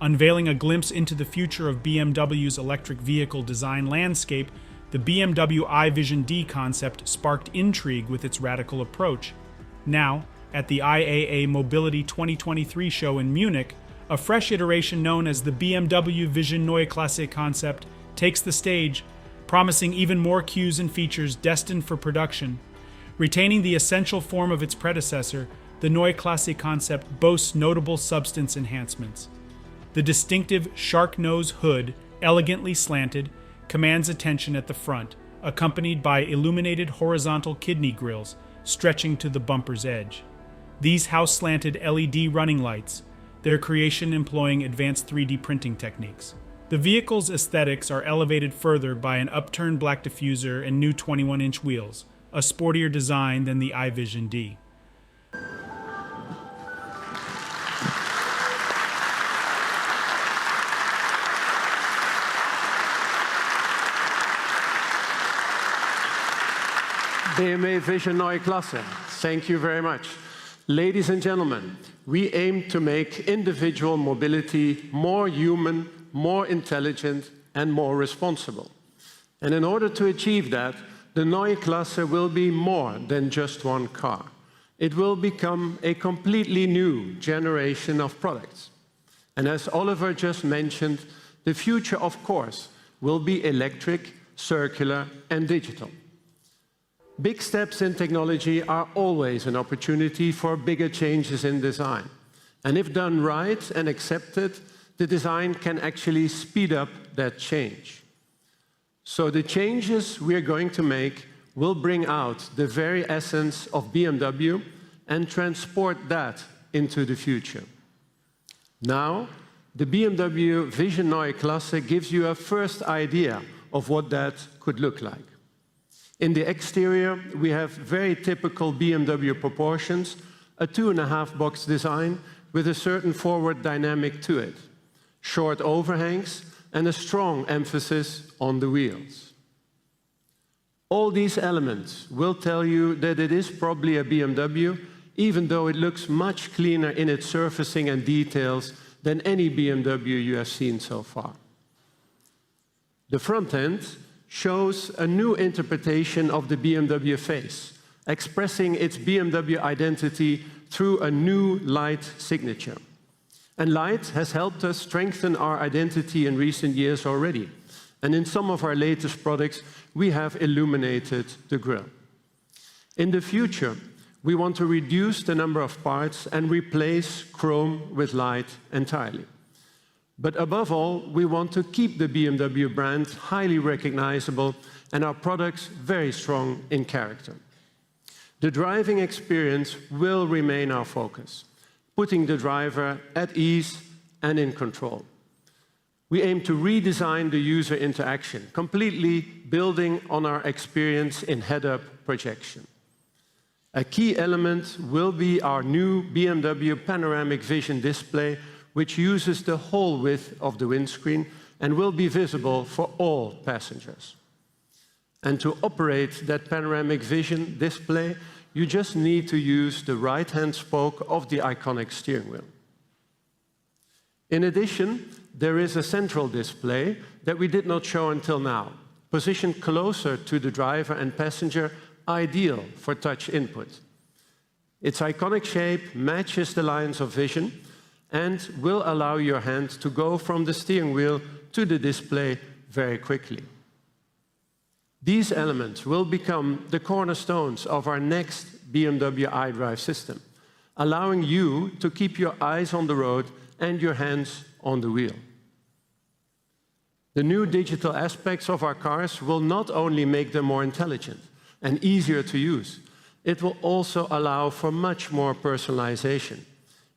Unveiling a glimpse into the future of BMW's electric vehicle design landscape, the BMW Vision Dee concept sparked intrigue with its radical approach. Now, at the IAA Mobility 2023 show in Munich, a fresh iteration known as the BMW Vision Neue Klasse concept takes the stage, promising even more cues and features destined for production. Retaining the essential form of its predecessor, the Neue Klasse concept boasts notable substance enhancements. The distinctive shark nose hood, elegantly slanted, commands attention at the front, accompanied by illuminated horizontal kidney grills stretching to the bumper's edge. These house-slanted LED running lights, their creation employing advanced 3D printing techniques. The vehicle's aesthetics are elevated further by an upturned black diffuser and new 21-inch wheels, a sportier design than the Vision Dee. BMW Vision Neue Klasse. Thank you very much. Ladies and gentlemen, we aim to make individual mobility more human, more intelligent, and more responsible. And in order to achieve that, the Neue Klasse will be more than just one car. It will become a completely new generation of products. And as Oliver just mentioned, the future, of course, will be electric, circular, and digital. Big steps in technology are always an opportunity for bigger changes in design. And if done right and accepted, the design can actually speed up that change. So the changes we're going to make will bring out the very essence of BMW and transport that into the future. Now, the BMW Vision Neue Klasse gives you a first idea of what that could look like. In the exterior, we have very typical BMW proportions, a 2.5-box design with a certain forward dynamic to it, short overhangs, and a strong emphasis on the wheels. All these elements will tell you that it is probably a BMW, even though it looks much cleaner in its surfacing and details than any BMW you have seen so far. The front end shows a new interpretation of the BMW face, expressing its BMW identity through a new light signature. And light has helped us strengthen our identity in recent years already. And in some of our latest products, we have illuminated the grille. In the future, we want to reduce the number of parts and replace chrome with light entirely. But above all, we want to keep the BMW brand highly recognizable and our products very strong in character. The driving experience will remain our focus, putting the driver at ease and in control. We aim to redesign the user interaction, completely building on our experience in head-up projection. A key element will be our new BMW Panoramic Vision display, which uses the whole width of the windscreen and will be visible for all passengers. And to operate that panoramic vision display, you just need to use the right-hand spoke of the iconic steering wheel. In addition, there is a central display that we did not show until now, positioned closer to the driver and passenger, ideal for touch input. Its iconic shape matches the lines of vision and will allow your hand to go from the steering wheel to the display very quickly. These elements will become the cornerstones of our next BMW iDrive system, allowing you to keep your eyes on the road and your hands on the wheel. The new digital aspects of our cars will not only make them more intelligent and easier to use, it will also allow for much more personalization,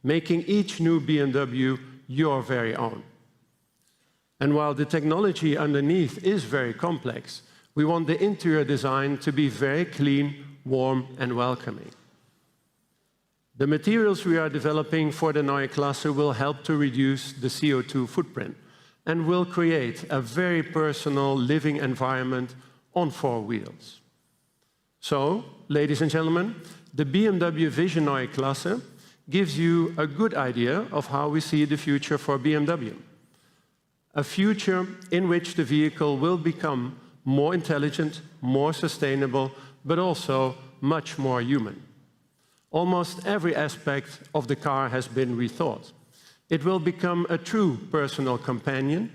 making each new BMW your very own. And while the technology underneath is very complex, we want the interior design to be very clean, warm, and welcoming. The materials we are developing for the Neue Klasse will help to reduce the CO2 footprint and will create a very personal living environment on 4 wheels. So, ladies and gentlemen, the BMW Vision Neue Klasse gives you a good idea of how we see the future for BMW. A future in which the vehicle will become more intelligent, more sustainable, but also much more human. Almost every aspect of the car has been rethought. It will become a true personal companion,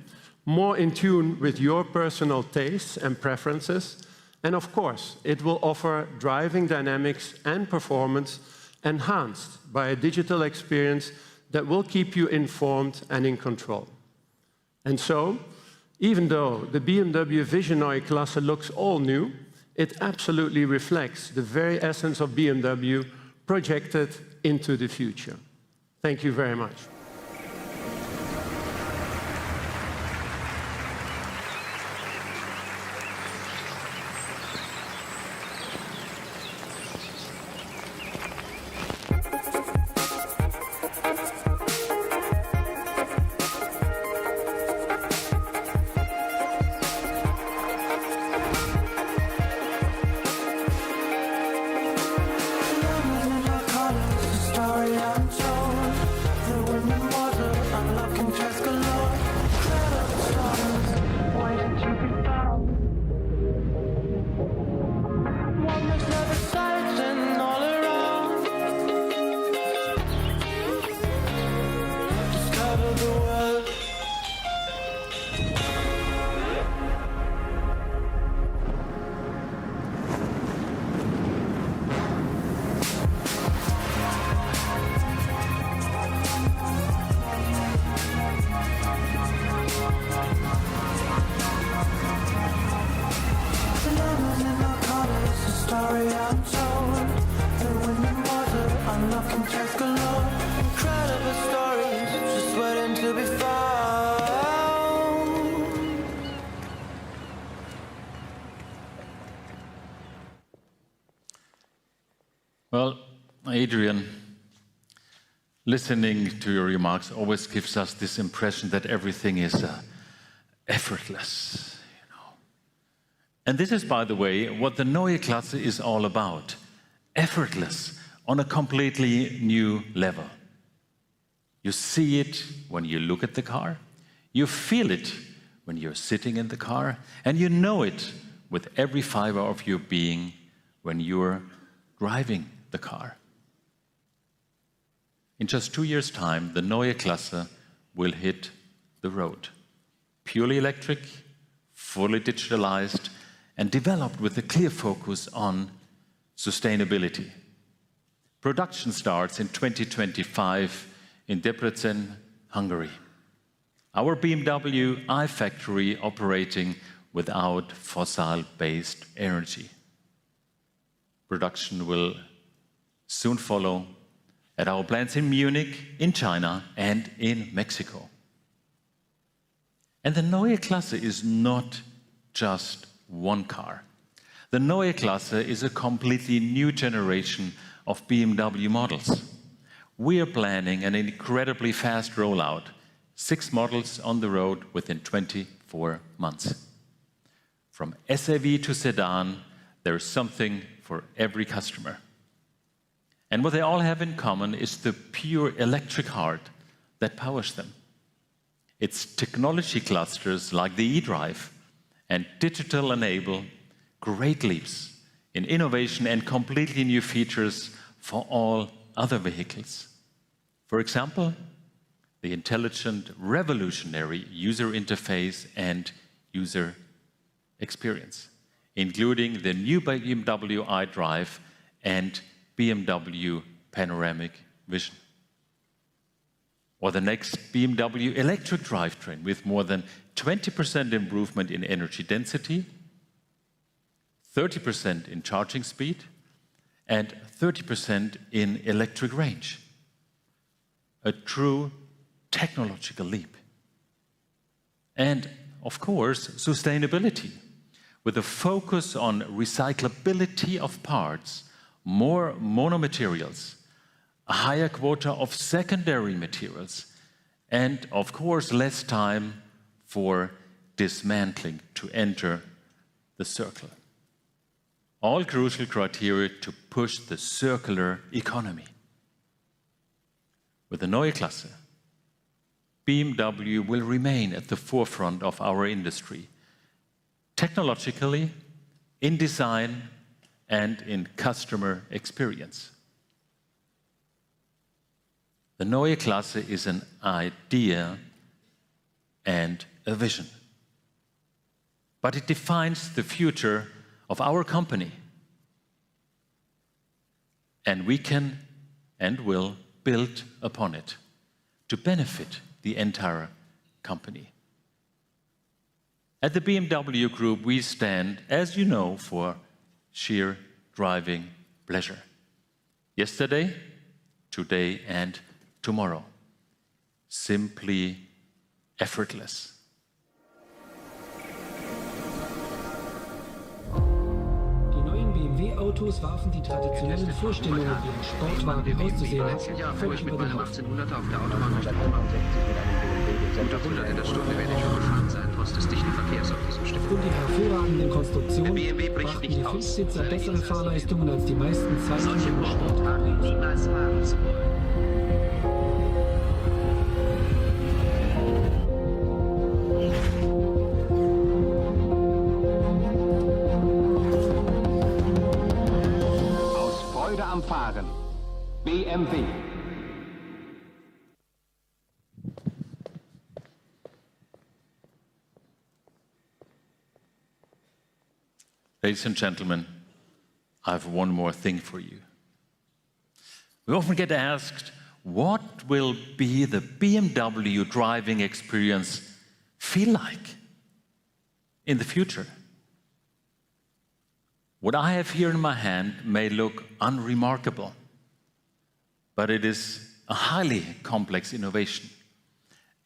more in tune with your personal tastes and preferences, and of course, it will offer driving dynamics and performance enhanced by a digital experience that will keep you informed and in control. And so, even though the BMW Vision Neue Klasse looks all new, it absolutely reflects the very essence of BMW projected into the future. Thank you very much. Well, Adrian, listening to your remarks always gives us this impression that everything is effortless, you know. And this is, by the way, what the Neue Klasse is all about. Effortless, on a completely new level. You see it when you look at the car, you feel it when you're sitting in the car, and you know it with every fiber of your being when you're driving the car. In just 2 years' time, the Neue Klasse will hit the road. Purely electric, fully digitalized, and developed with a clear focus on sustainability. Production starts in 2025 in Debrecen, Hungary. Our BMW iFactory operating without fossil-based energy. Production will soon follow at our plants in Munich, in China, and in Mexico. And the Neue Klasse is not just one car. The Neue Klasse is a completely new generation of BMW models. We are planning an incredibly fast rollout, 6 models on the road within 24 months. From SAV to sedan, there is something for every customer. And what they all have in common is the pure electric heart that powers them. It's technology clusters like the eDrive and digital enable great leaps in innovation and completely new features for all other vehicles. For example, the intelligent, revolutionary user interface and user experience, including the new BMW iDrive and BMW Panoramic Vision. Or the next BMW electric drivetrain with more than 20% improvement in energy density, 30% in charging speed, and 30% in electric range. A true technological leap. And, of course, sustainability, with a focus on recyclability of parts, more monomaterials, a higher quota of secondary materials, and, of course, less time for dismantling to enter the circle. All crucial criteria to push the circular economy. With the Neue Klasse, BMW will remain at the forefront of our industry, technologically, in design, and in customer experience. The Neue Klasse is an idea and a vision. But it defines the future of our company. And we can and will build upon it to benefit the entire company. At the BMW Group, we stand, as you know, for sheer driving pleasure. Yesterday, today, and tomorrow. Simply effortless. Die neuen BMW-Autos warfen die traditionellen Vorstellungen, wie ein Sportwagen auszusehen hat, völlig über den Haufen. 1800 auf der Autobahn mit 100 in der Stunde werde ich schon gefahren sein, trotz des dichten Verkehrs auf diesem Stück. Und die hervorragenden Konstruktionen BMW bricht brachten nicht die aus. Fünfsitzer bessere Fahrleistungen als die meisten Solche Zweitürer Sportwagen niemals fahren zu wollen. Aus Freude am Fahren. BMW. Ladies and gentlemen, I have one more thing for you. We often get asked, what will be the BMW driving experience feel like in the future? What I have here in my hand may look unremarkable, but it is a highly complex innovation,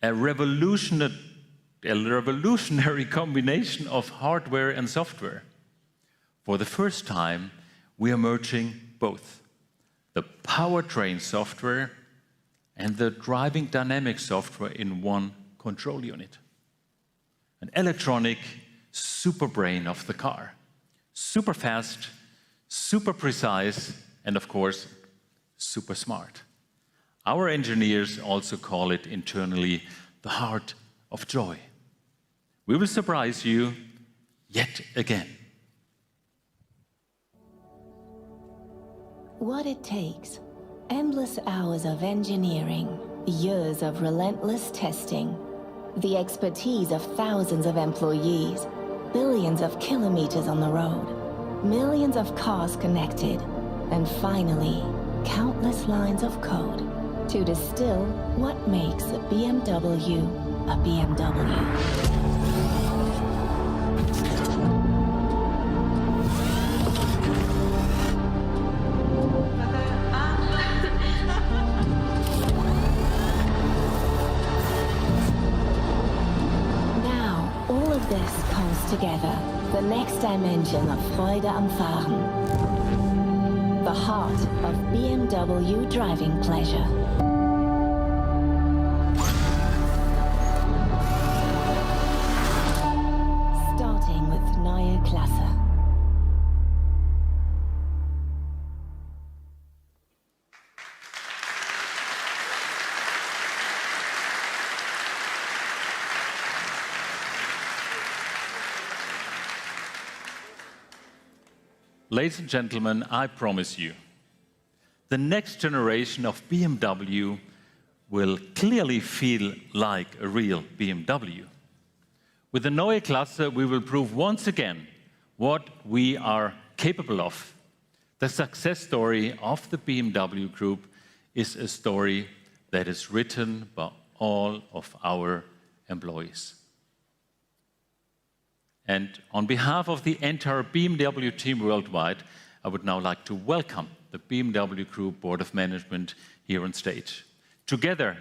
a revolutionary combination of hardware and software. For the first time, we are merging both the powertrain software and the driving dynamic software in one control unit. An electronic super brain of the car. Super fast, super precise, and of course, super smart. Our engineers also call it internally the heart of joy. We will surprise you yet again. What it takes. Endless hours of engineering, years of relentless testing, the expertise of thousands of employees, billions of kilometers on the road, millions of cars connected, and finally, countless lines of code to distill what makes a BMW a BMW. This comes together, the next dimension of Freude am Fahren. The heart of BMW driving pleasure. Starting with Neue Klasse. Ladies and gentlemen, I promise you, the next generation of BMW will clearly feel like a real BMW. With the Neue Klasse, we will prove once again what we are capable of. The success story of the BMW Group is a story that is written by all of our employees. And on behalf of the entire BMW team worldwide, I would now like to welcome the BMW Group Board of Management here on stage. Together,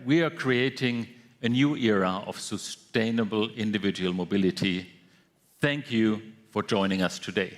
we are creating a new era of sustainable individual mobility. Thank you for joining us today.